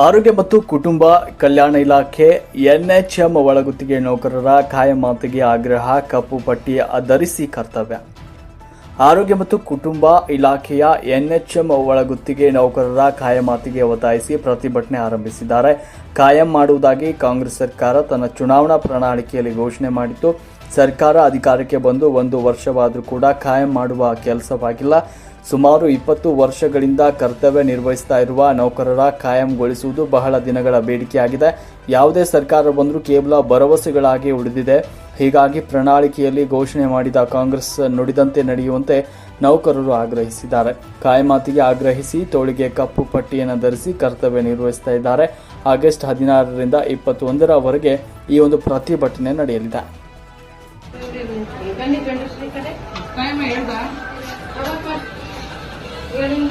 ಆರೋಗ್ಯ ಮತ್ತು ಕುಟುಂಬ ಕಲ್ಯಾಣ ಇಲಾಖೆ ಎನ್ಎಚ್ಎಂ ಒಳಗುತ್ತಿಗೆ ನೌಕರರ ಖಾಯಮಾತಿಗೆ ಆಗ್ರಹ, ಕಪ್ಪು ಪಟ್ಟಿ ಧರಿಸಿ ಕರ್ತವ್ಯ. ಆರೋಗ್ಯ ಮತ್ತು ಕುಟುಂಬ ಇಲಾಖೆಯ ಎನ್ಎಚ್ಎಂ ಒಳಗುತ್ತಿಗೆ ನೌಕರರ ಖಾಯಮಾತಿಗೆ ಒತ್ತಾಯಿಸಿ ಪ್ರತಿಭಟನೆ ಆರಂಭಿಸಿದ್ದಾರೆ. ಕಾಯಂ ಮಾಡುವುದಾಗಿ ಕಾಂಗ್ರೆಸ್ ಸರ್ಕಾರ ತನ್ನ ಚುನಾವಣಾ ಪ್ರಣಾಳಿಕೆಯಲ್ಲಿ ಘೋಷಣೆ ಮಾಡಿತ್ತು. ಸರ್ಕಾರ ಅಧಿಕಾರಕ್ಕೆ ಬಂದು 1 ವರ್ಷವಾದರೂ ಕೂಡ ಕಾಯಂ ಮಾಡುವ ಕೆಲಸವಾಗಿಲ್ಲ. ಸುಮಾರು 20 ವರ್ಷಗಳಿಂದ ಕರ್ತವ್ಯ ನಿರ್ವಹಿಸ್ತಾ ಇರುವ ನೌಕರರ ಕಾಯಂಗೊಳಿಸುವುದು ಬಹಳ ದಿನಗಳ ಬೇಡಿಕೆಯಾಗಿದೆ. ಯಾವುದೇ ಸರ್ಕಾರ ಬಂದರೂ ಕೇವಲ ಭರವಸೆಗಳಾಗಿ ಉಳಿದಿದೆ. ಹೀಗಾಗಿ ಪ್ರಣಾಳಿಕೆಯಲ್ಲಿ ಘೋಷಣೆ ಮಾಡಿದ ಕಾಂಗ್ರೆಸ್ ನುಡಿದಂತೆ ನಡೆಯುವಂತೆ ನೌಕರರು ಆಗ್ರಹಿಸಿದ್ದಾರೆ. ಕಾಯಮಾತಿಗೆ ಆಗ್ರಹಿಸಿ ತೋಳಿಗೆ ಕಪ್ಪು ಪಟ್ಟಿಯನ್ನು ಧರಿಸಿ ಕರ್ತವ್ಯ ನಿರ್ವಹಿಸ್ತಾ ಇದ್ದಾರೆ. ಆಗಸ್ಟ್ 16ರಿಂದ 21ರವರೆಗೆ ಈ ಒಂದು ಪ್ರತಿಭಟನೆ ನಡೆಯಲಿದೆ. Wedding